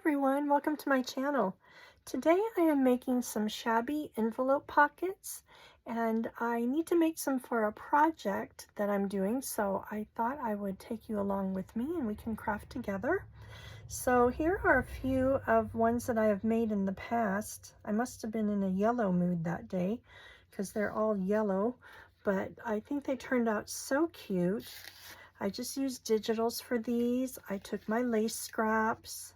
everyone, welcome to my channel. Today I am making some shabby envelope pockets and I need to make some for a project that I'm doing, so I thought I would take you along with me and we can craft together. So here are a few of ones that I have made in the past. I must have been in a yellow mood that day because they're all yellow, but I think they turned out so cute. I just used digitals for these. I took my lace scraps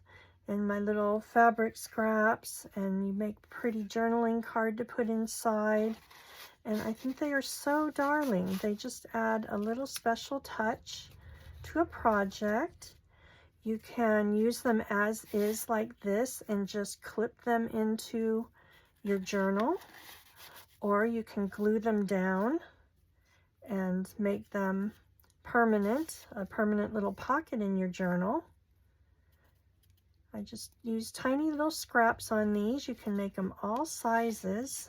and my little fabric scraps, and you make a pretty journaling card to put inside. And I think they are so darling. They just add a little special touch to a project. You can use them as is like this and just clip them into your journal, or you can glue them down and make them permanent, a permanent little pocket in your journal. I just use tiny little scraps on these. You can make them all sizes.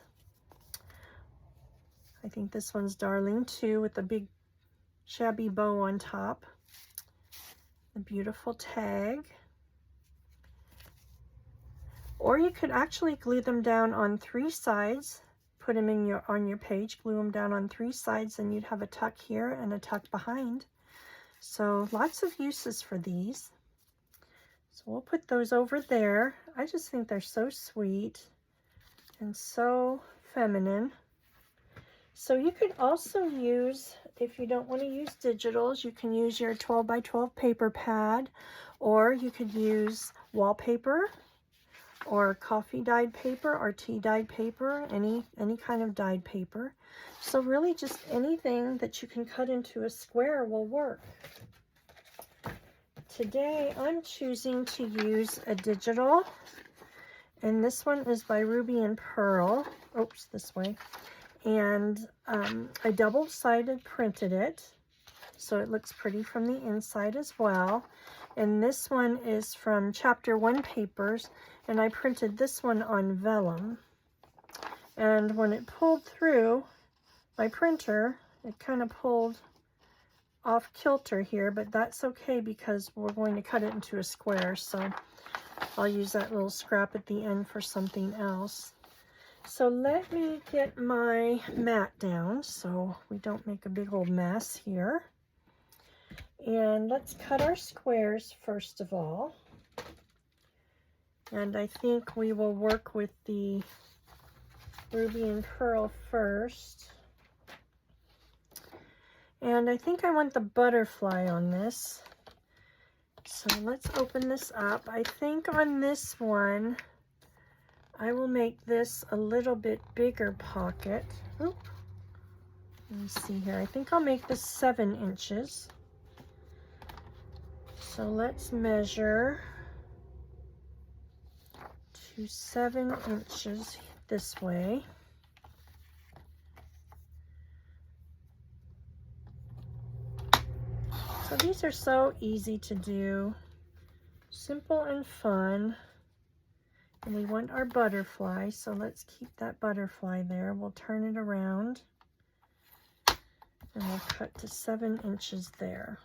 I think this one's darling too, with a big shabby bow on top. A beautiful tag. Or you could actually glue them down on 3 sides. Put them in on your page, glue them down on 3 sides, and you'd have a tuck here and a tuck behind. So lots of uses for these. So we'll put those over there. I just think they're so sweet and so feminine. So you could also use, if you don't want to use digitals, you can use your 12 by 12 paper pad, or you could use wallpaper or coffee dyed paper or tea dyed paper, any kind of dyed paper. So really just anything that you can cut into a square will work. Today I'm choosing to use a digital, and this one is by Ruby and Pearl. Oops, this way. And I double-sided printed it, so it looks pretty from the inside as well. And this one is from Chapter 1 papers, and I printed this one on Vellum. And when it pulled through my printer, it kind of pulled off kilter here, but that's okay because we're going to cut it into a square, so I'll use that little scrap at the end for something else. So let me get my mat down so we don't make a big old mess here. And let's cut our squares first of all. And I think we will work with the Ruby and Pearl first. And I think I want the butterfly on this. So let's open this up. I think on this one, I will make this a little bit bigger pocket. Oop. Let me see here. I think I'll make this 7 inches. So let's measure to 7 inches this way. So these are so easy to do, simple and fun. And we want our butterfly, so let's keep that butterfly there. We'll turn it around and we'll cut to 7 inches there.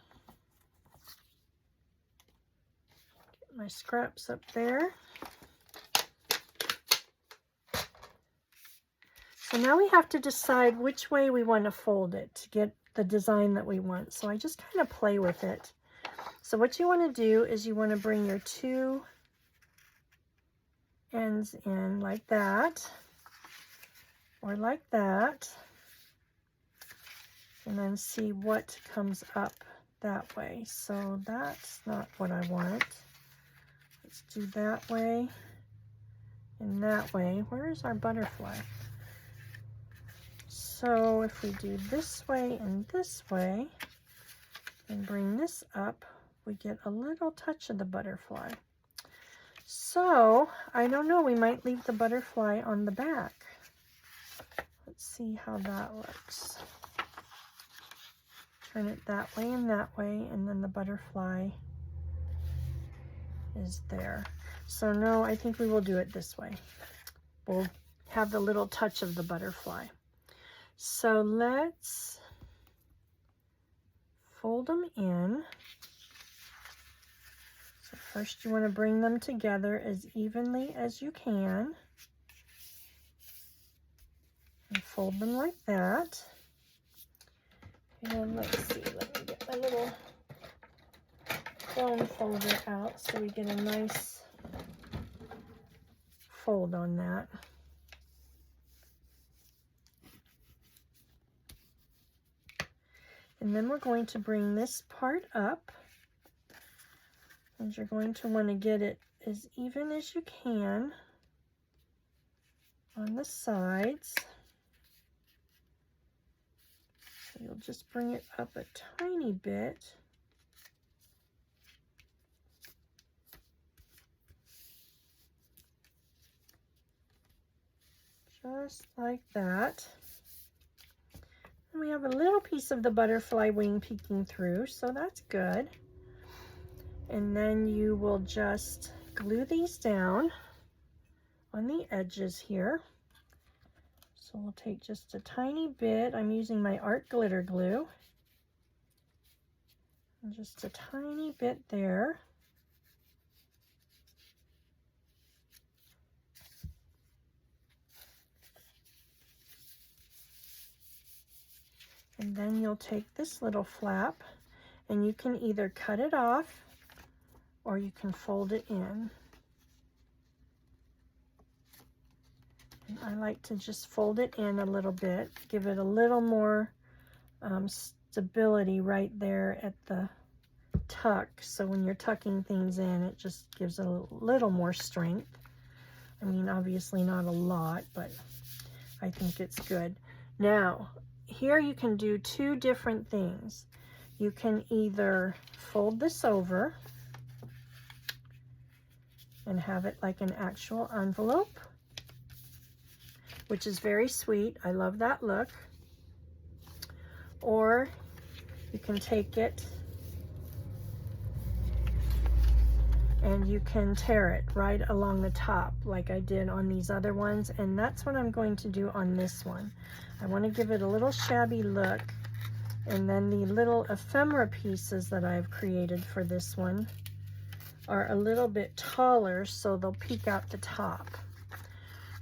Get my scraps up there. So now we have to decide which way we want to fold it to get the design that we want. So I just kind of play with it. So what you want to do is you want to bring your 2 ends in like that, or like that, and then see what comes up that way. So that's not what I want. Let's do that way and that way. Where's our butterfly? So if we do this way and this way and bring this up, we get a little touch of the butterfly. So I don't know, we might leave the butterfly on the back. Let's see how that looks. Turn it that way, and then the butterfly is there. So no, I think we will do it this way. We'll have the little touch of the butterfly. So let's fold them in. So First, you want to bring them together as evenly as you can. And fold them like that. And let's see, let me get my little foam folder out so we get a nice fold on that. And then we're going to bring this part up, and you're going to want to get it as even as you can on the sides. So you'll just bring it up a tiny bit. Just like that. And we have a little piece of the butterfly wing peeking through, so that's good. And then you will just glue these down on the edges here. So we'll take just a tiny bit. I'm using my art glitter glue. And just a tiny bit there. And then you'll take this little flap and you can either cut it off or you can fold it in. And I like to just fold it in a little bit, give it a little more stability right there at the tuck. So when you're tucking things in, it just gives it a little more strength. I mean, obviously not a lot, but I think it's good. Now, here you can do two different things. You can either fold this over and have it like an actual envelope, which is very sweet. I love that look. Or you can take it and you can tear it right along the top like I did on these other ones, and that's what I'm going to do on this one. I want to give it a little shabby look, and then the little ephemera pieces that I've created for this one are a little bit taller, so they'll peek out the top.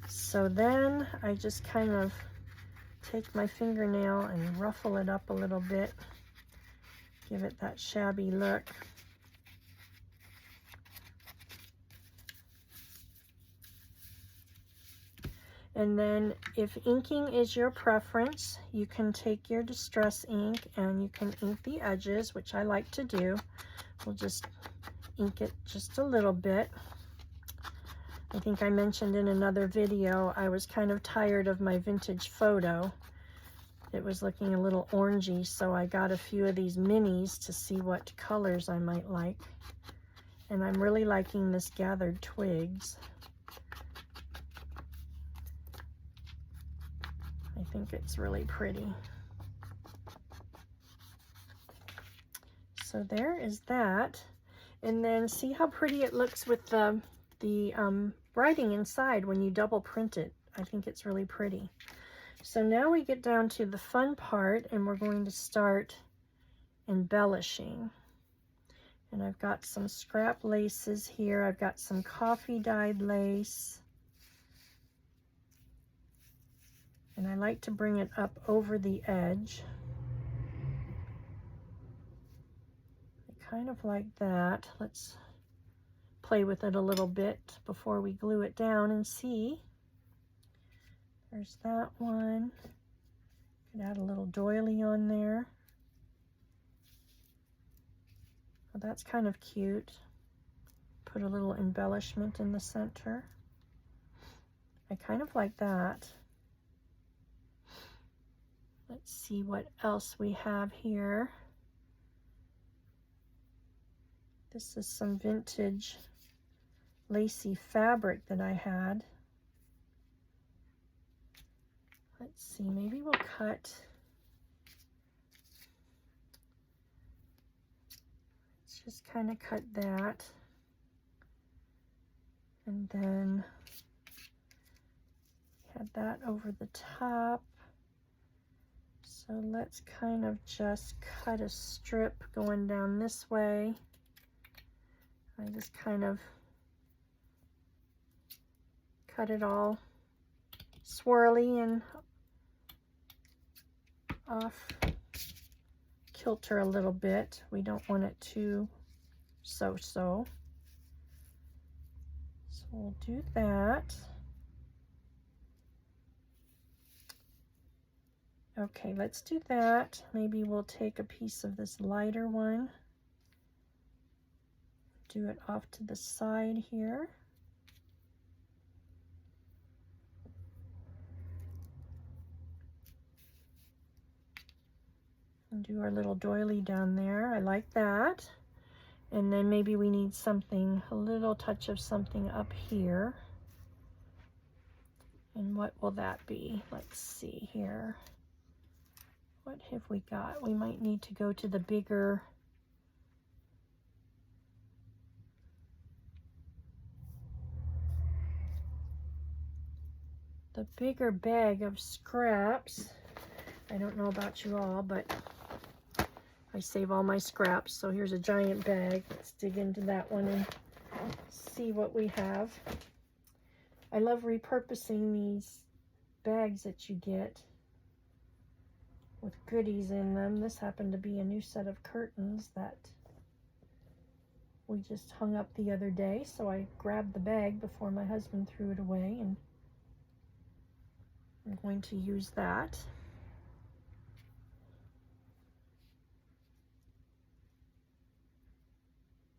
So then I just kind of take my fingernail and ruffle it up a little bit, give it that shabby look. And then if inking is your preference, you can take your distress ink and you can ink the edges, which I like to do. We'll just ink it just a little bit. I think I mentioned in another video, I was kind of tired of my vintage photo. It was looking a little orangey, so I got a few of these minis to see what colors I might like. And I'm really liking this gathered twigs. I think it's really pretty. So there is that. And then see how pretty it looks with the writing inside when you double print it. I think it's really pretty. So now we get down to the fun part, and we're going to start embellishing. And I've got some scrap laces here. I've got some coffee dyed lace. And I like to bring it up over the edge. Kind of like that. Let's play with it a little bit before we glue it down and see. There's that one. Could add a little doily on there. Oh, that's kind of cute. Put a little embellishment in the center. I kind of like that. Let's see what else we have here. This is some vintage lacy fabric that I had. Let's see, maybe we'll cut. Let's just kind of cut that. And then had that over the top. So let's kind of just cut a strip going down this way. I just kind of cut it all swirly and off kilter a little bit. We don't want it too so. So we'll do that. Okay, let's do that. Maybe we'll take a piece of this lighter one, do it off to the side here. And do our little doily down there. I like that. And then maybe we need something, a little touch of something up here. And what will that be? Let's see here. What have we got? We might need to go to the bigger bag of scraps. I don't know about you all, but I save all my scraps. So here's a giant bag. Let's dig into that one and see what we have. I love repurposing these bags that you get with goodies in them. This happened to be a new set of curtains that we just hung up the other day, so I grabbed the bag before my husband threw it away, and I'm going to use that.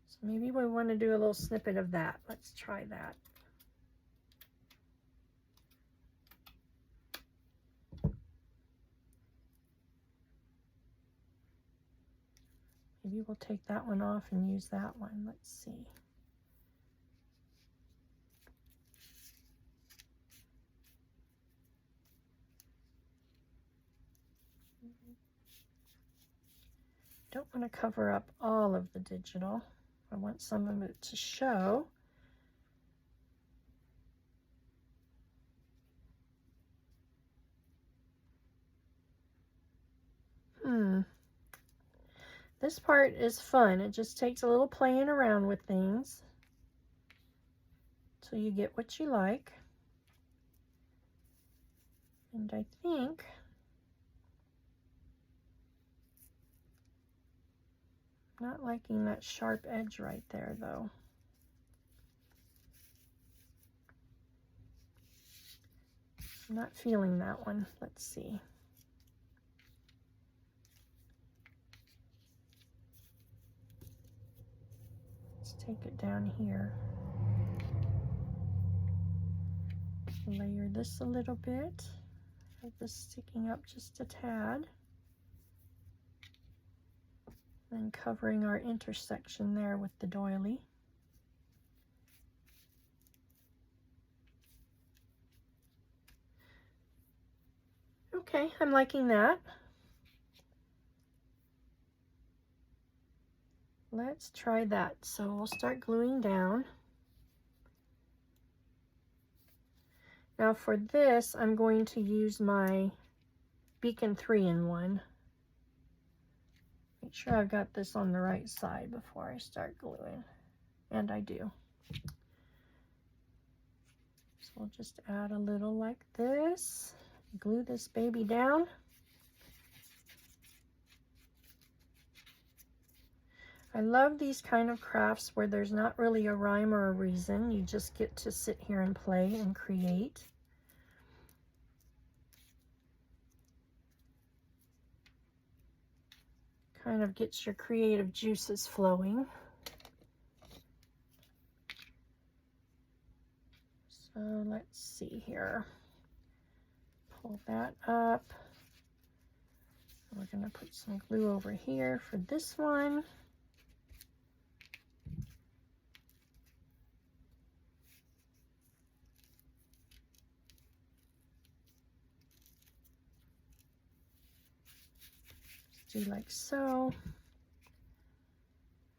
So maybe we want to do a little snippet of that. Let's try that. Maybe we'll take that one off and use that one. Let's see. Don't want to cover up all of the digital. I want some of it to show. This part is fun. It just takes a little playing around with things till you get what you like. And I think I'm not liking that sharp edge right there though. I'm not feeling that one. Let's see. Take it down here. Layer this a little bit. Have this sticking up just a tad. Then covering our intersection there with the doily. Okay, I'm liking that. Let's try that. So we'll start gluing down. Now for this, I'm going to use my Beacon 3-in-1. Make sure I've got this on the right side before I start gluing. And I do. So we'll just add a little like this. Glue this baby down. I love these kind of crafts where there's not really a rhyme or a reason. You just get to sit here and play and create. Kind of gets your creative juices flowing. So let's see here. Pull that up. We're going to put some glue over here for this one. Do like so.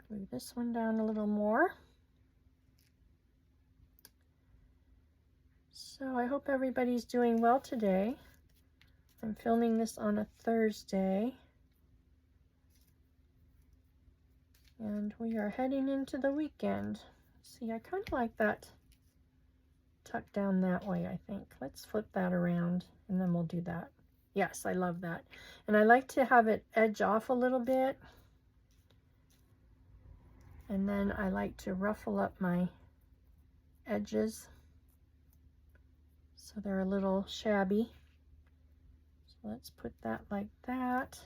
Glue this one down a little more. So I hope everybody's doing well today. I'm filming this on a Thursday. And we are heading into the weekend. See, I kind of like that tucked down that way, I think. Let's flip that around and then we'll do that. Yes, I love that. And I like to have it edge off a little bit. And then I like to ruffle up my edges so they're a little shabby. So let's put that like that.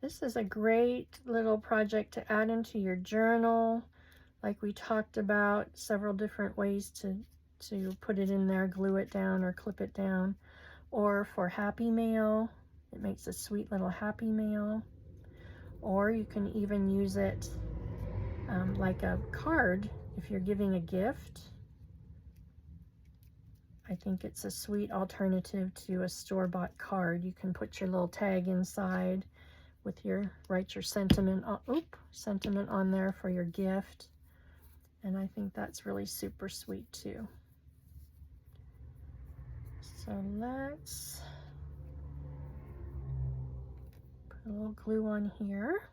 This is a great little project to add into your journal. Like we talked about, several different ways to put it in there, glue it down or clip it down. Or for Happy Mail, it makes a sweet little Happy Mail. Or you can even use it like a card if you're giving a gift. I think it's a sweet alternative to a store-bought card. You can put your little tag inside with write your sentiment on there for your gift. And I think that's really super sweet too. So let's put a little glue on here.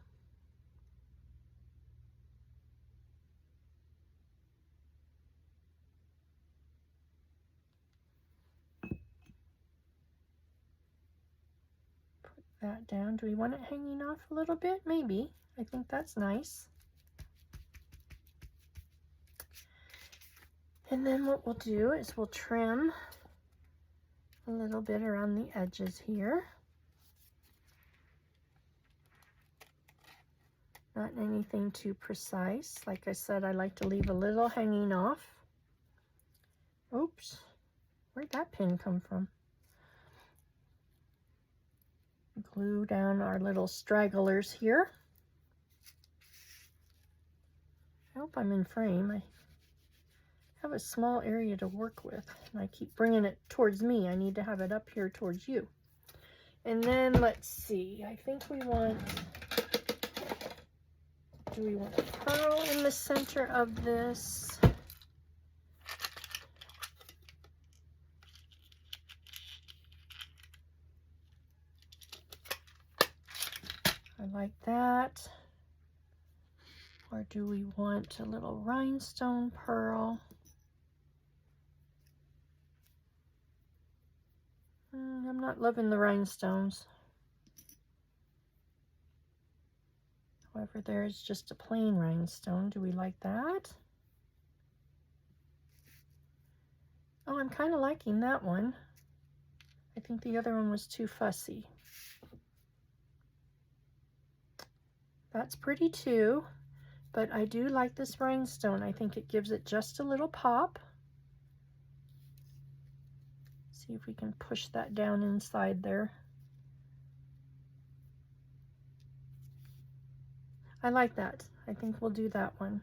Put that down. Do we want it hanging off a little bit? Maybe. I think that's nice. And then what we'll do is we'll trim a little bit around the edges here. Not anything too precise. Like I said, I like to leave a little hanging off. Oops, where'd that pin come from? Glue down our little stragglers here. I hope I'm in frame. I have a small area to work with, and I keep bringing it towards me. I need to have it up here towards you. And then let's see, I think we want, do we want a pearl in the center of this? I like that. Or do we want a little rhinestone pearl? I'm not loving the rhinestones. However, there's just a plain rhinestone. Do we like that? Oh, I'm kind of liking that one. I think the other one was too fussy. That's pretty too, but I do like this rhinestone. I think it gives it just a little pop. See if we can push that down inside there. I like that. I think we'll do that one.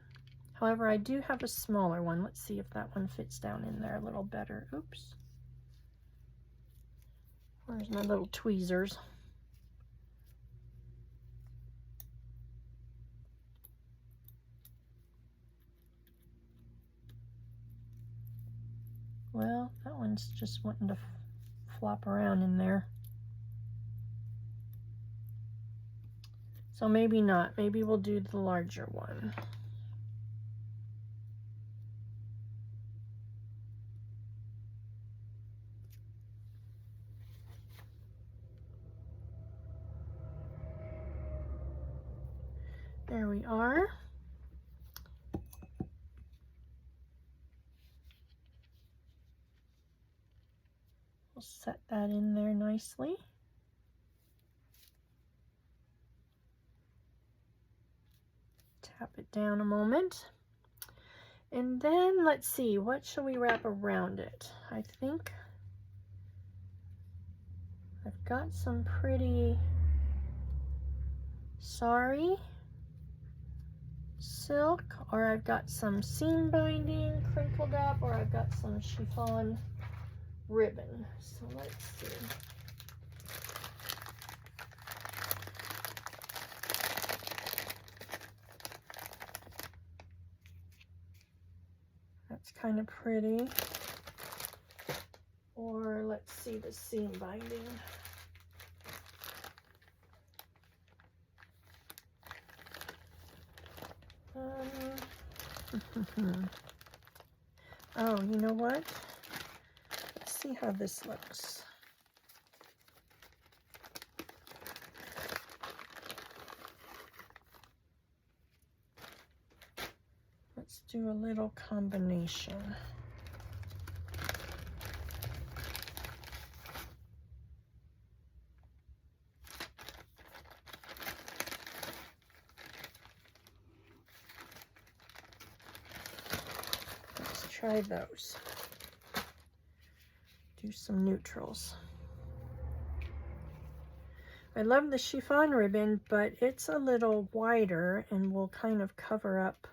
However, I do have a smaller one. Let's see if that one fits down in there a little better. Oops. Where's my little tweezers? Well, that one's just wanting to flop around in there. So maybe not. Maybe we'll do the larger one. There we are. We'll set that in there nicely. Tap it down a moment. And then let's see, what shall we wrap around it? I think I've got some pretty sari silk, or I've got some seam binding crinkled up, or I've got some chiffon ribbon. So let's see. That's kind of pretty. Or let's see the seam binding. Oh, you know what? Let's see how this looks. Let's do a little combination. Let's try those. Do some neutrals. I love the chiffon ribbon, but it's a little wider and will kind of cover up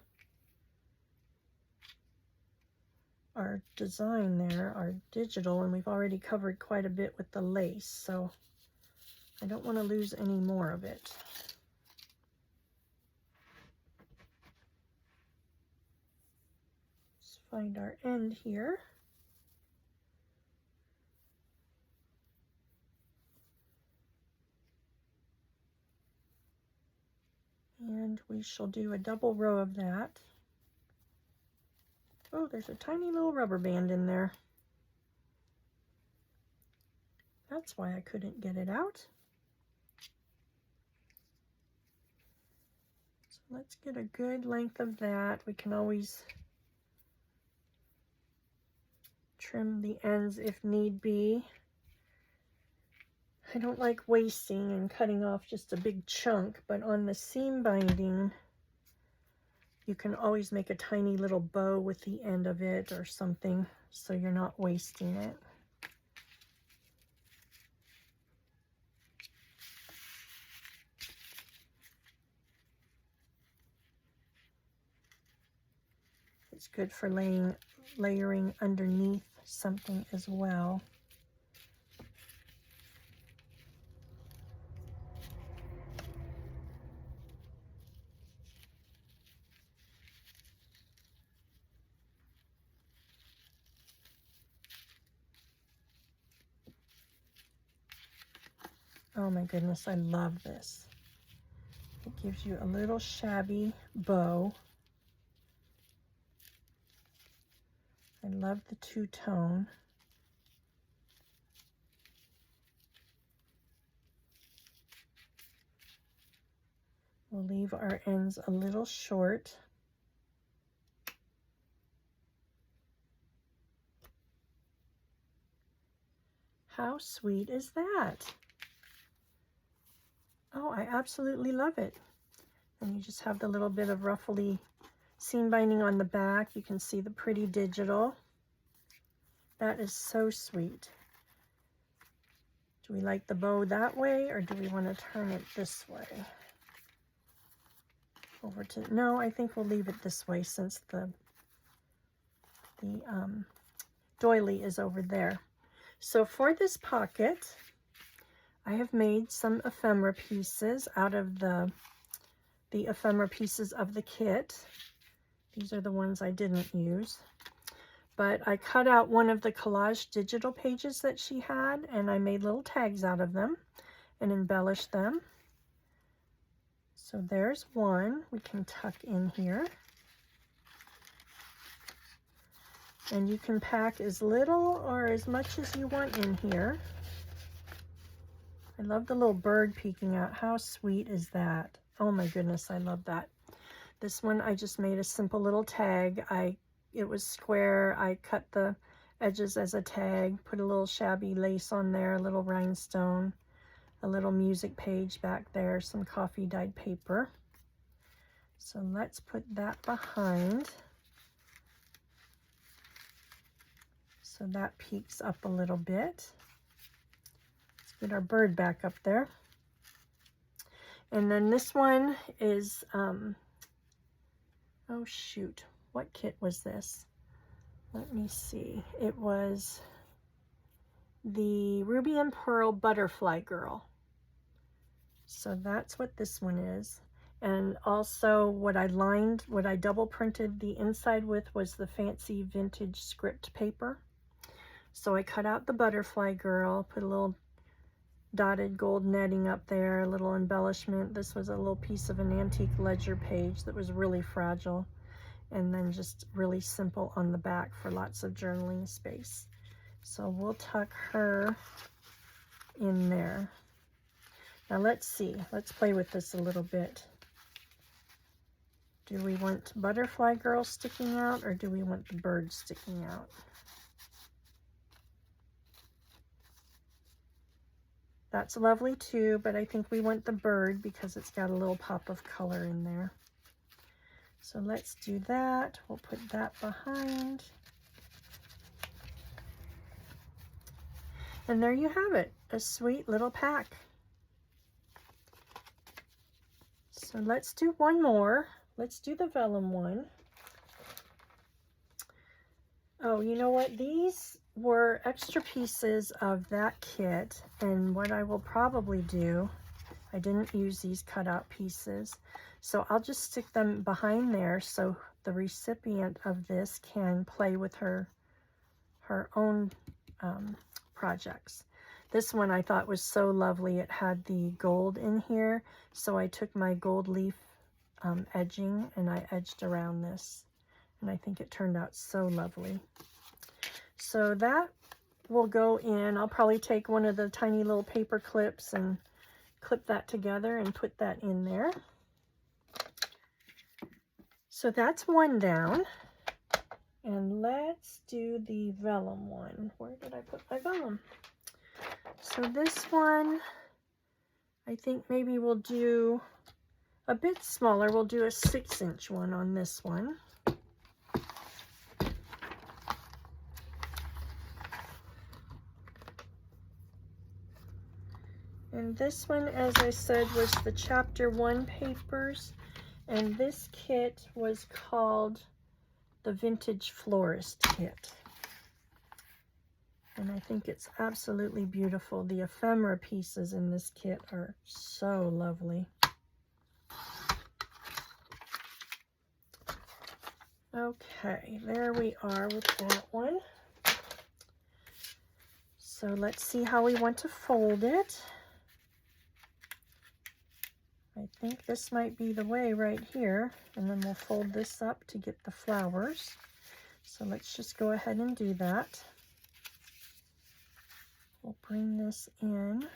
our design there, our digital, and we've already covered quite a bit with the lace, so I don't want to lose any more of it. Let's find our end here. And we shall do a double row of that. Oh, there's a tiny little rubber band in there. That's why I couldn't get it out. So let's get a good length of that. We can always trim the ends if need be. I don't like wasting and cutting off just a big chunk, but on the seam binding, you can always make a tiny little bow with the end of it or something, so you're not wasting it. It's good for layering underneath something as well. Oh my goodness, I love this. It gives you a little shabby bow. I love the two-tone. We'll leave our ends a little short. How sweet is that? Oh, I absolutely love it. And you just have the little bit of ruffly seam binding on the back. You can see the pretty digital. That is so sweet. Do we like the bow that way, or do we want to turn it this way? Over to, no, I think we'll leave it this way since the doily is over there. So for this pocket, I have made some ephemera pieces out of the ephemera pieces of the kit. These are the ones I didn't use. But I cut out one of the collage digital pages that she had, and I made little tags out of them and embellished them. So there's one we can tuck in here. And you can pack as little or as much as you want in here. I love the little bird peeking out. How sweet is that? Oh my goodness, I love that. This one I just made a simple little tag. It was square. I cut the edges as a tag, put a little shabby lace on there, a little rhinestone, a little music page back there, some coffee dyed paper. So let's put that behind. So that peeks up a little bit. Let's get our bird back up there. And then this one is, oh shoot, what kit was this? Let me see. It was the Ruby and Pearl Butterfly Girl. So that's what this one is. And also what I double printed the inside with was the fancy vintage script paper. So I cut out the Butterfly Girl, put a little dotted gold netting up there, a little embellishment. This was a little piece of an antique ledger page that was really fragile, and then just really simple on the back for lots of journaling space. So we'll tuck her in there. Now let's see, let's play with this a little bit. Do we want butterfly girl sticking out, or do we want the bird sticking out? That's lovely too, but I think we want the bird because it's got a little pop of color in there. So let's do that. We'll put that behind. And there you have it, a sweet little pack. So let's do one more. Let's do the vellum one. Oh, you know what? These were extra pieces of that kit, and what I will probably do, I didn't use these cutout pieces, so I'll just stick them behind there so the recipient of this can play with her own projects. This one I thought was so lovely. It had the gold in here, so I took my gold leaf edging and I edged around this, and I think it turned out so lovely. So that will go in. I'll probably take one of the tiny little paper clips and clip that together and put that in there. So that's one down. And let's do the vellum one. Where did I put my vellum? So this one, I think maybe we'll do a bit smaller. We'll do a 6-inch one on this one. And this one, as I said, was the chapter 1 papers, and this kit was called the Vintage Florist Kit. And I think it's absolutely beautiful. The ephemera pieces in this kit are so lovely. Okay, there we are with that one. So let's see how we want to fold it. I think this might be the way right here, and then we'll fold this up to get the flowers. So let's just go ahead and do that. We'll bring this in.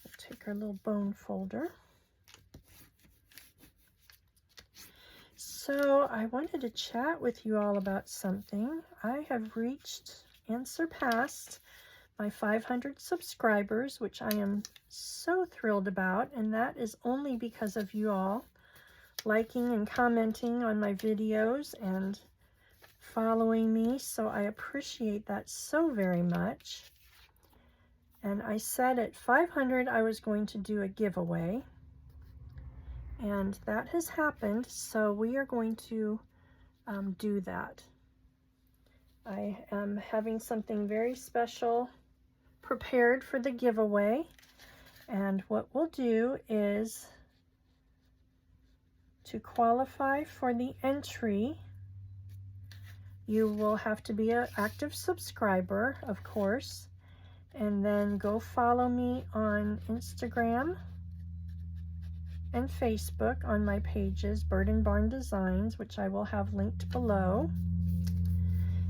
We'll take our little bone folder. So I wanted to chat with you all about something. I have reached and surpassed my 500 subscribers, which I am so thrilled about, and that is only because of you all liking and commenting on my videos and following me, so I appreciate that so very much. And I said at 500 I was going to do a giveaway, and that has happened, so we are going to do that. I am having something very special prepared for the giveaway, and what we'll do is, to qualify for the entry, you will have to be an active subscriber, of course, and then go follow me on Instagram and Facebook on my pages, Bird and Barn Designs, which I will have linked below.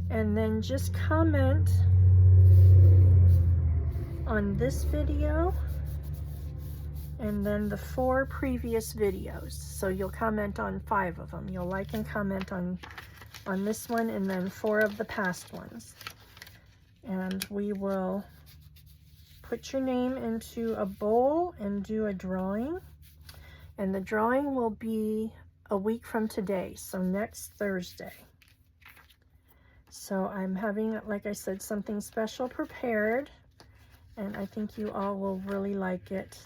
And then just comment on this video and then the 4 previous videos. So you'll comment on 5 of them. You'll like and comment on this one, and then 4 of the past ones. And we will put your name into a bowl and do a drawing. And the drawing will be a week from today, so next Thursday. So I'm having, like I said, something special prepared, and I think you all will really like it.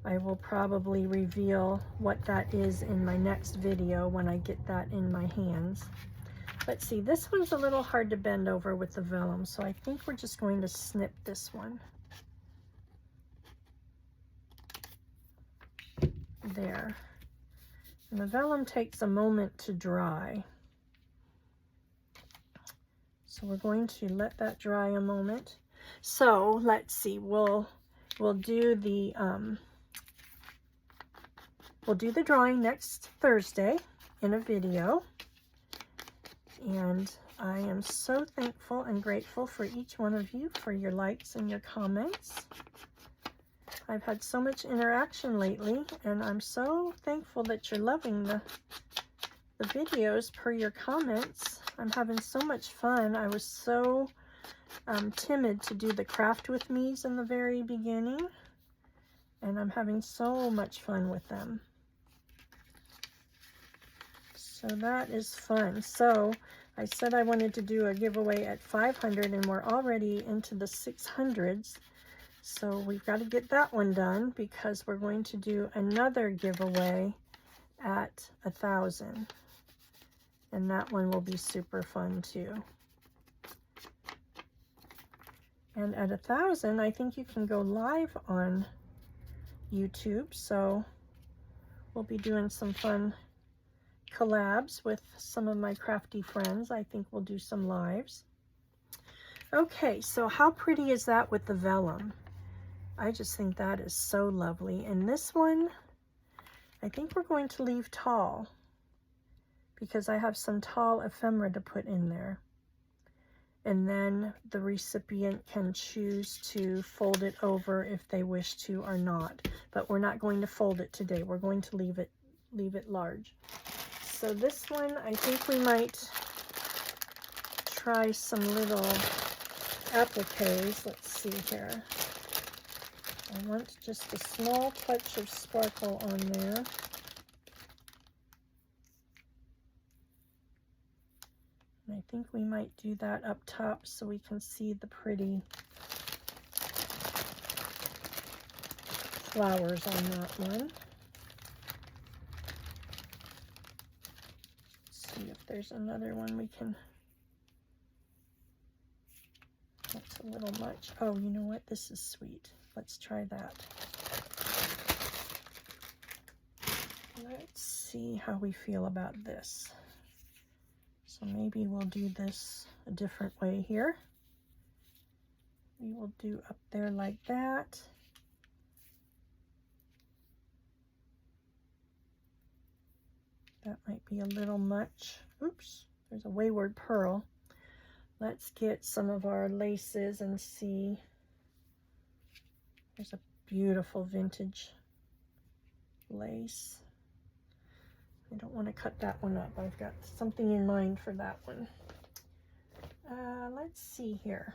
I will probably reveal what that is in my next video when I get that in my hands. Let's see, this one's a little hard to bend over with the vellum, so I think we're just going to snip this one. there. And the vellum takes a moment to dry. So we're going to let that dry a moment. So let's see, we'll do the drawing next Thursday in a video. And I am so thankful and grateful for each one of you for your likes and your comments. I've had so much interaction lately, and I'm so thankful that you're loving the videos per your comments. I'm having so much fun. I was so timid to do the craft with me's in the very beginning, and I'm having so much fun with them. So that is fun. So I said I wanted to do a giveaway at 500, and we're already into the 600s. So we've got to get that one done, because we're going to do another giveaway at 1,000. And that one will be super fun too. And at 1,000, I think you can go live on YouTube. So we'll be doing some fun collabs with some of my crafty friends. I think we'll do some lives. Okay, so how pretty is that with the vellum? I just think that is so lovely. And this one, I think we're going to leave tall, because I have some tall ephemera to put in there. And then the recipient can choose to fold it over if they wish to or not. But we're not going to fold it today. We're going to leave it large. So this one, I think we might try some little appliques. Let's see here. I want just a small touch of sparkle on there. And I think we might do that up top so we can see the pretty flowers on that one. Let's see if there's another one we can. That's a little much. Oh, you know what? This is sweet. Let's try that. Let's see how we feel about this. So maybe we'll do this a different way here. We will do up there like that. That might be a little much. Oops, there's a wayward pearl. Let's get some of our laces and see. There's a beautiful vintage lace. I don't want to cut that one up. I've got something in mind for that one. Let's see here.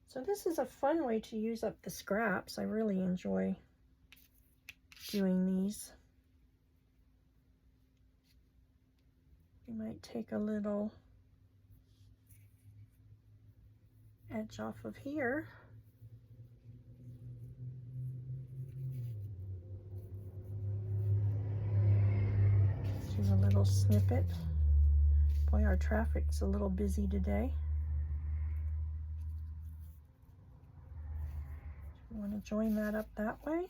So this is a fun way to use up the scraps. I really enjoy doing these. We might take a little edge off of here. Do a little snippet. Boy, our traffic's a little busy today. You want to join that up that way.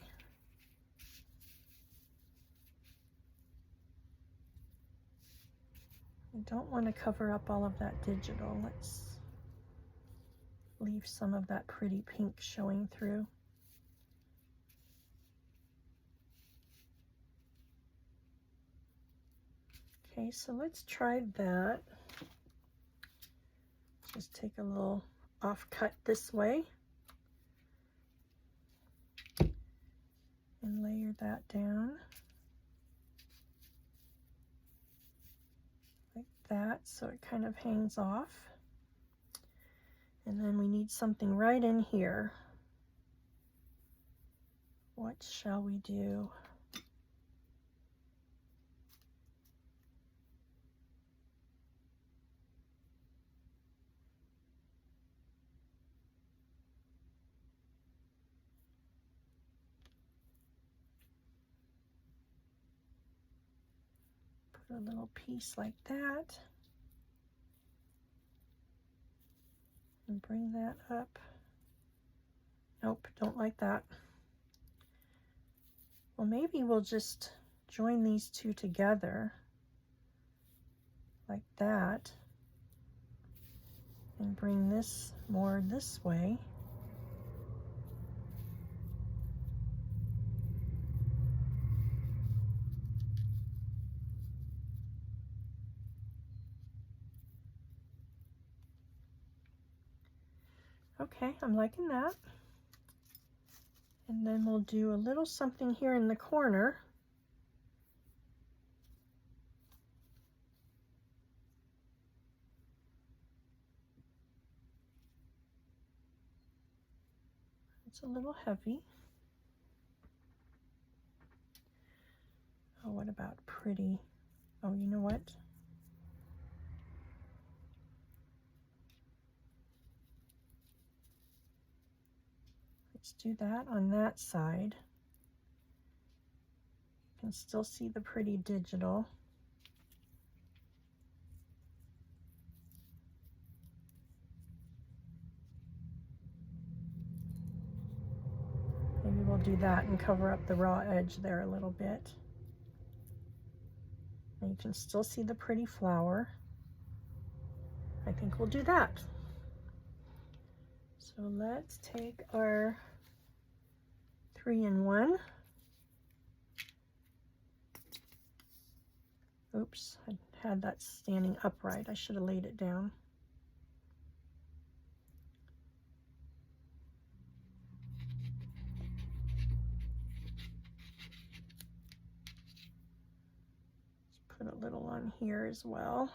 We don't want to cover up all of that digital. Let's leave some of that pretty pink showing through. Okay, so let's try that. Just take a little offcut this way and layer that down like that, so it kind of hangs off. And then we need something right in here. What shall we do? Put a little piece like that. And bring that up. Nope, don't like that. Well, maybe we'll just join these two together like that and bring this more this way. Okay, I'm liking that. And then we'll do a little something here in the corner. It's a little heavy. Oh, what about pretty? Oh, you know what? Let's do that on that side. You can still see the pretty digital. Maybe we'll do that and cover up the raw edge there a little bit. And you can still see the pretty flower. I think we'll do that. So let's take our 3-in-1. Oops, I had that standing upright. I should have laid it down. Let's put a little on here as well.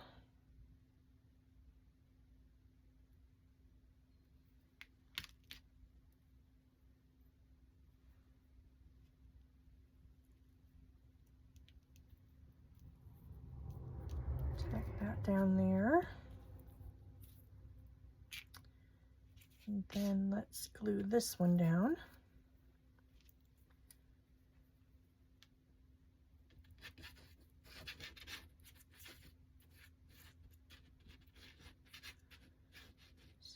Tack that down there. And then let's glue this one down.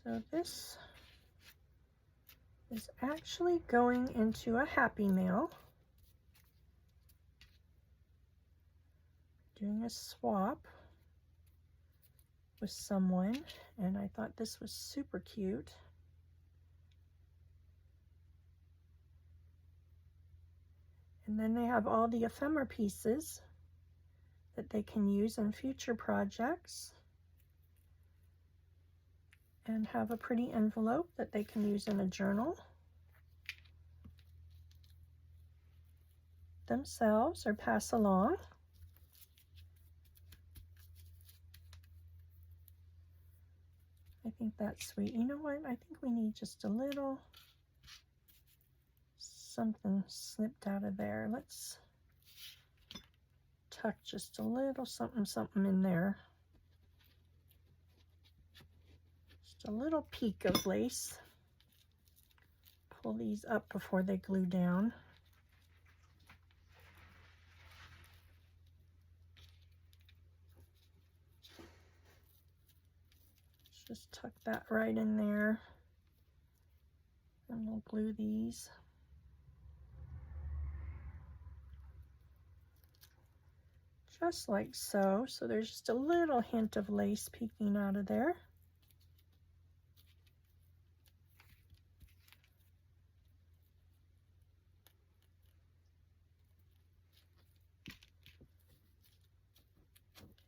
So this is actually going into a Happy Mail. Doing a swap with someone, and I thought this was super cute. And then they have all the ephemera pieces that they can use in future projects, and have a pretty envelope that they can use in a journal themselves or pass along. I think that's sweet. You know what? I think we need just a little something snipped out of there. Let's tuck just a little something in there. Just a little peak of lace. Pull these up before they glue down. Just tuck that right in there, and we'll glue these. Just like so. So there's just a little hint of lace peeking out of there.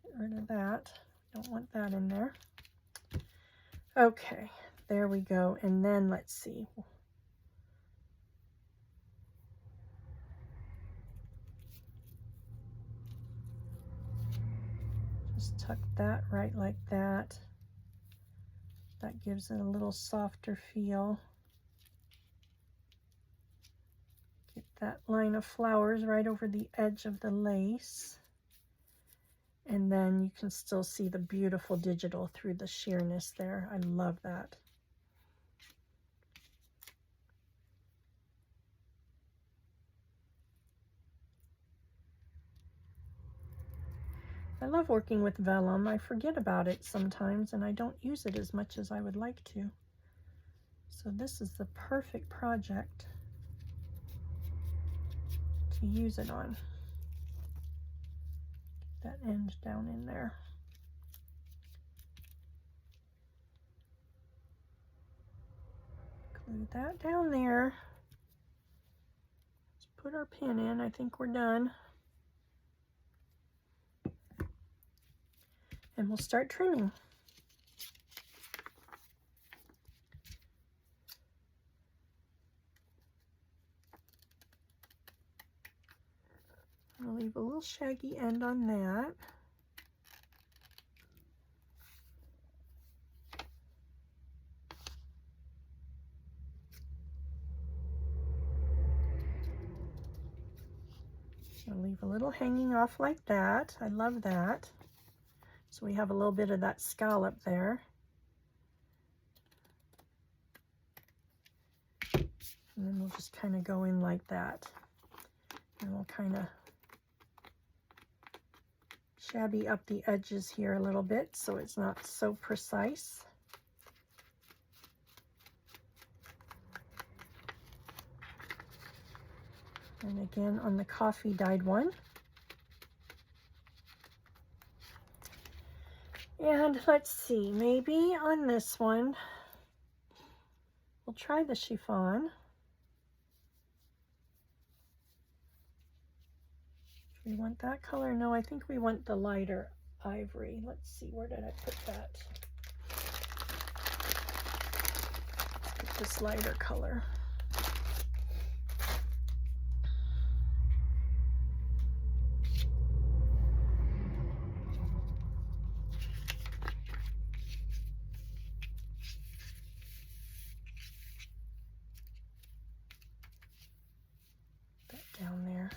Get rid of that. Don't want that in there. Okay, there we go. And then let's see. Just tuck that right like that. That gives it a little softer feel. Get that line of flowers right over the edge of the lace. And then you can still see the beautiful digital through the sheerness there. I love that. I love working with vellum. I forget about it sometimes and I don't use it as much as I would like to. So this is the perfect project to use it on. That end down in there. Glue that down there. Let's put our pin in. I think we're done. And we'll start trimming. I'll leave a little shaggy end on that. I'll leave a little hanging off like that. I love that. So we have a little bit of that scallop there. And then we'll just kind of go in like that. And we'll kind of shabby up the edges here a little bit so it's not so precise. And again on the coffee dyed one. And let's see, maybe on this one, we'll try the chiffon. Do we want that color? No, I think we want the lighter ivory. Let's see, where did I put that? Let's get this lighter color. That down there.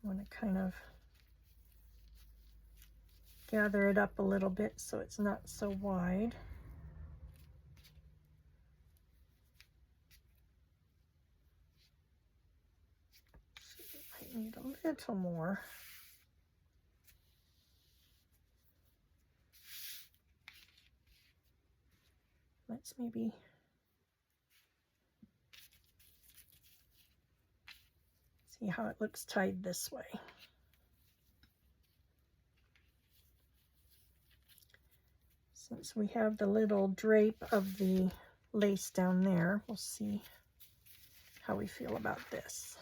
I want to kind of gather it up a little bit so it's not so wide. I need a little more. Let's maybe see how it looks tied this way. Since we have the little drape of the lace down there, we'll see how we feel about this.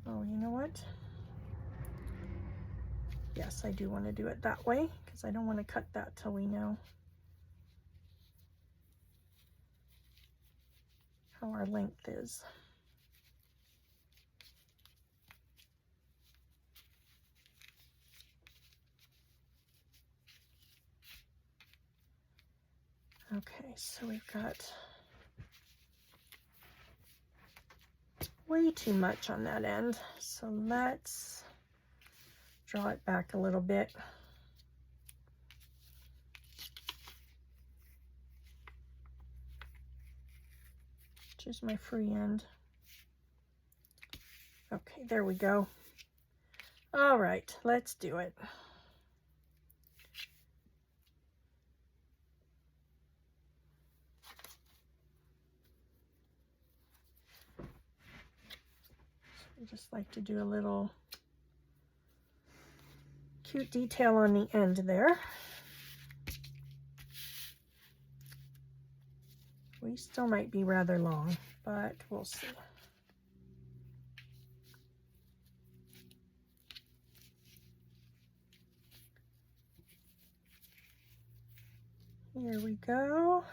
Oh, you know what? Yes, I do want to do it that way because I don't want to cut that till we know how our length is. Okay, so we've got way too much on that end, so let's draw it back a little bit. Choose my free end. Okay, there we go. All right, let's do it. I just like to do a little cute detail on the end there. We still might be rather long, but we'll see. Here we go.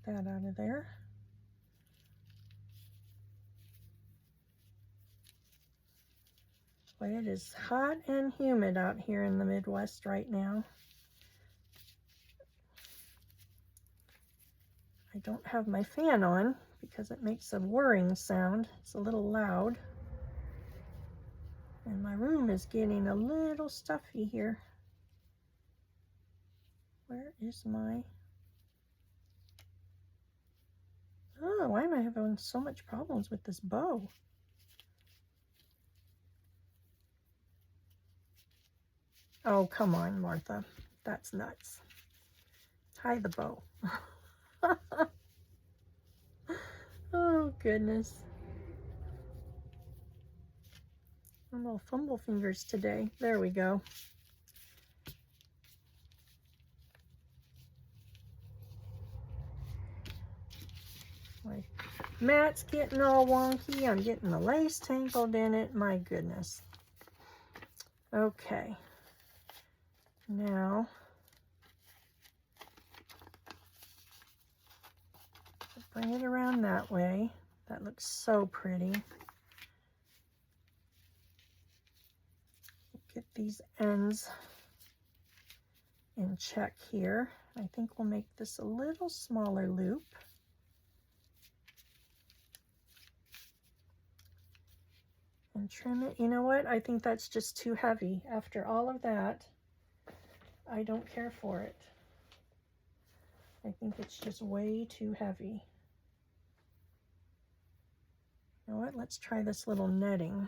That out of there. Boy, it is hot and humid out here in the Midwest right now. I don't have my fan on because it makes a whirring sound. It's a little loud. And my room is getting a little stuffy here. Where is my... Oh, why am I having so much problems with this bow? Oh, come on, Martha. That's nuts. Tie the bow. Oh, goodness. I'm all fumble fingers today. There we go. My mat's getting all wonky. I'm getting the lace tangled in it. My goodness. Okay. Now, bring it around that way. That looks so pretty. Get these ends in check here. I think we'll make this a little smaller loop. And trim it. You know what? I think that's just too heavy. After all of that, I don't care for it. I think it's just way too heavy. You know what? Let's try this little netting.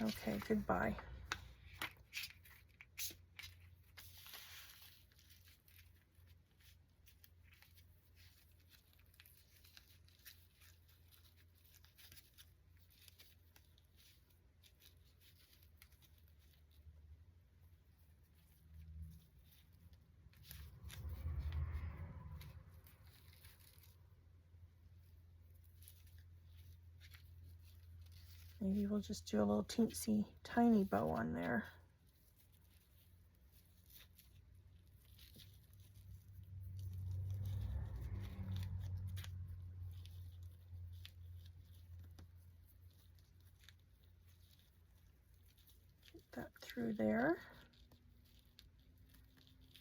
Okay, goodbye. Maybe we'll just do a little teensy tiny bow on there. Get that through there.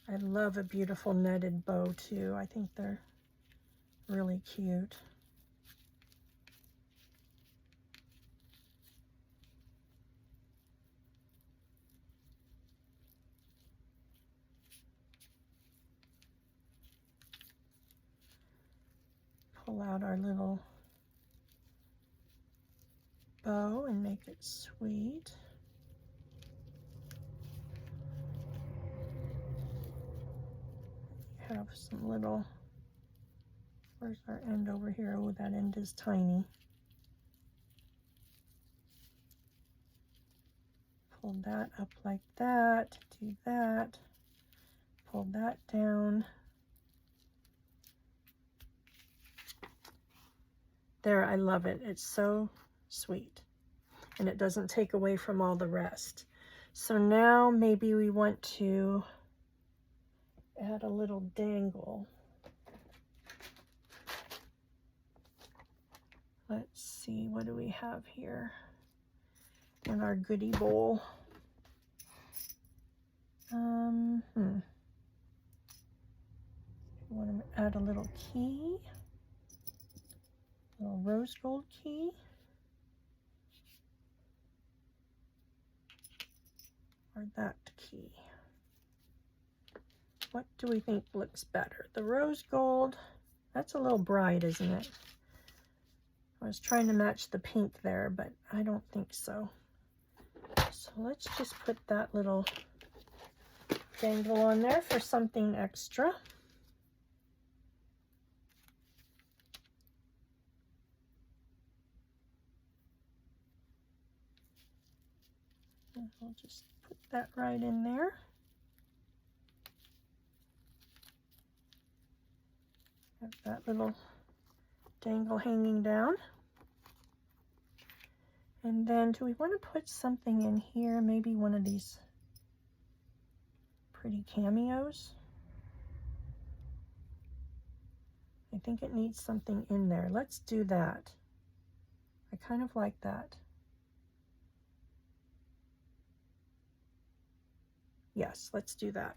I love a beautiful netted bow too. I think they're really cute. Pull out our little bow and make it sweet. Have some little, where's our end over here? Oh, that end is tiny. Pull that up like that, do that, pull that down. There, I love it. It's so sweet. And it doesn't take away from all the rest. So now maybe we want to add a little dangle. Let's see, what do we have here in our goodie bowl? I want to add a little key, a little rose gold key. Or that key. What do we think looks better? The rose gold, that's a little bright, isn't it? I was trying to match the pink there, but I don't think so. So let's just put that little dangle on there for something extra. And I'll just put that right in there. Have that little dangle hanging down. And then do we want to put something in here? Maybe one of these pretty cameos. I think it needs something in there. Let's do that. I kind of like that. Yes, let's do that.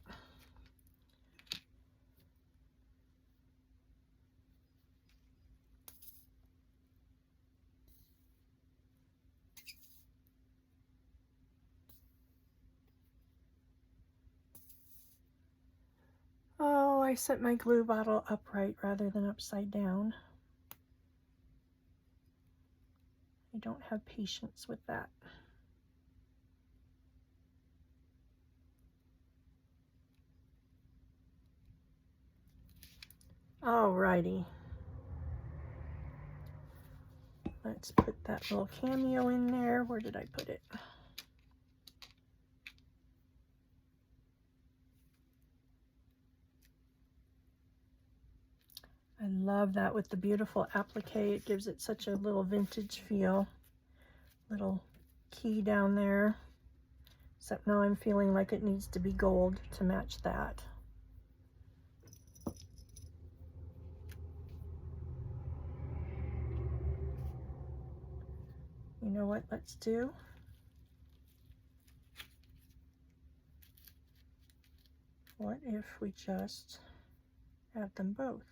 I set my glue bottle upright rather than upside down. I don't have patience with that. Alrighty. Let's put that little cameo in there. Where did I put it? I love that with the beautiful applique. It gives it such a little vintage feel. Little key down there. Except now I'm feeling like it needs to be gold to match that. You know what let's do? What if we just add them both?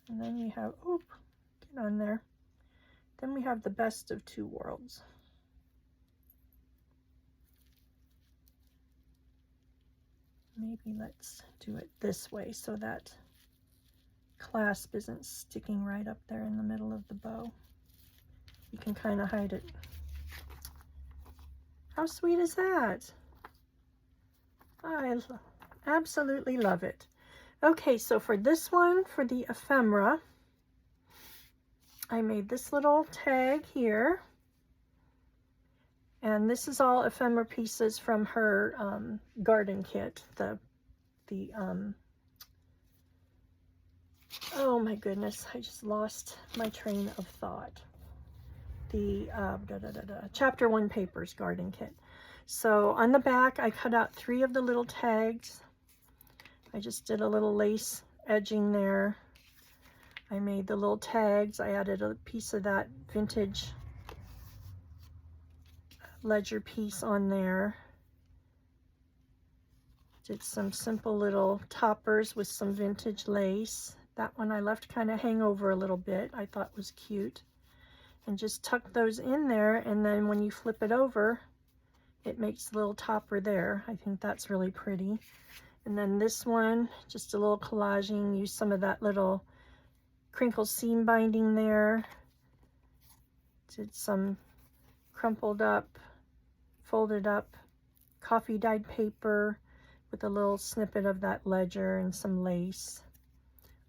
And then we have, oop, get on there. Then we have the best of two worlds. Maybe let's do it this way so that clasp isn't sticking right up there in the middle of the bow. You can kind of hide it. How sweet is that? I absolutely love it. Okay, so for this one, for the ephemera, I made this little tag here. And this is all ephemera pieces from her garden kit. Oh my goodness, I just lost my train of thought. The Chapter 1 Papers garden kit. So on the back, I cut out 3 of the little tags. I just did a little lace edging there. I made the little tags. I added a piece of that vintage ledger piece on there. Did some simple little toppers with some vintage lace. That one I left kind of hang over a little bit. I thought was cute. And just tuck those in there, and then when you flip it over, it makes a little topper there. I think that's really pretty. And then this one, just a little collaging, use some of that little crinkle seam binding there. Did some crumpled up, folded up coffee dyed paper with a little snippet of that ledger and some lace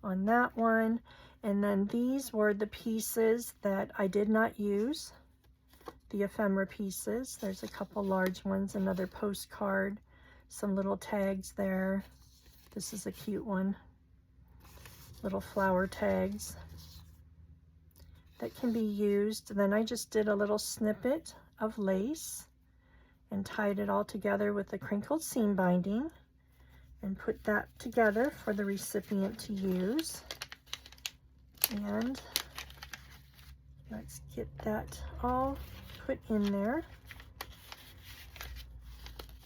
on that one. And then these were the pieces that I did not use, the ephemera pieces. There's a couple large ones, another postcard, some little tags there. This is a cute one. Little flower tags that can be used. Then I just did a little snippet of lace and tied it all together with the crinkled seam binding and put that together for the recipient to use. And let's get that all put in there.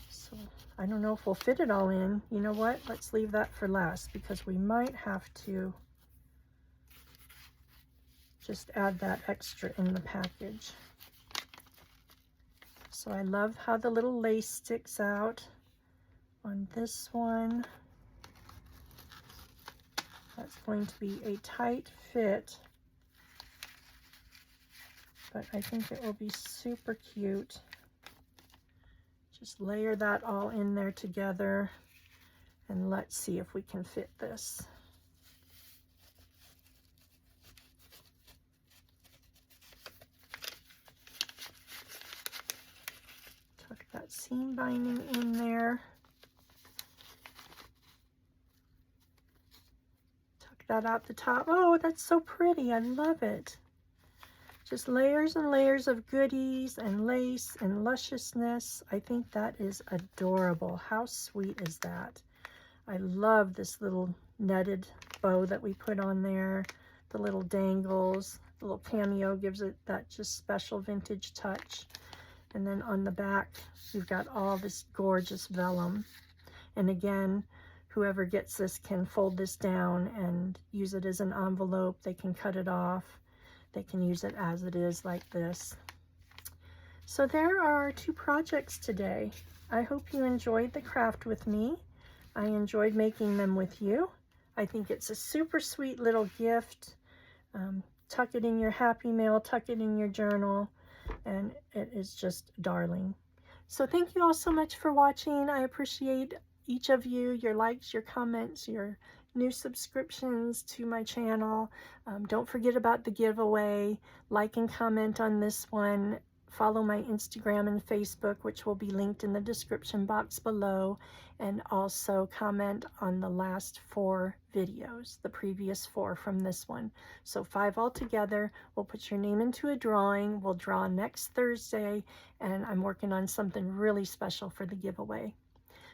So I don't know if we'll fit it all in. You know what? Let's leave that for last because we might have to just add that extra in the package. So I love how the little lace sticks out on this one. That's going to be a tight fit, but I think it will be super cute. Just layer that all in there together, and let's see if we can fit this. Tuck that seam binding in there. That out the top. Oh, that's so pretty. I love it. Just layers and layers of goodies and lace and lusciousness. I think that is adorable. How sweet is that? I love this little netted bow that we put on there. The little dangles, the little cameo gives it that just special vintage touch. And then on the back, you've got all this gorgeous vellum. And again, whoever gets this can fold this down and use it as an envelope. They can cut it off. They can use it as it is like this. So there are our two projects today. I hope you enjoyed the craft with me. I enjoyed making them with you. I think it's a super sweet little gift. Tuck it in your Happy Mail, tuck it in your journal, and it is just darling. So thank you all so much for watching. I appreciate each of you, your likes, your comments, your new subscriptions to my channel. Don't forget about the giveaway. Like and comment on this one. Follow my Instagram and Facebook, which will be linked in the description box below. And also comment on the last 4 videos, the previous 4 from this one. So 5 altogether. We'll put your name into a drawing. We'll draw next Thursday, and I'm working on something really special for the giveaway.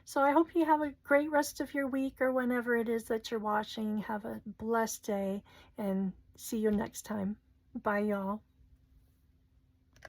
So I hope you have a great rest of your week, or whenever it is that you're watching. Have a blessed day, and see you next time. Bye, y'all.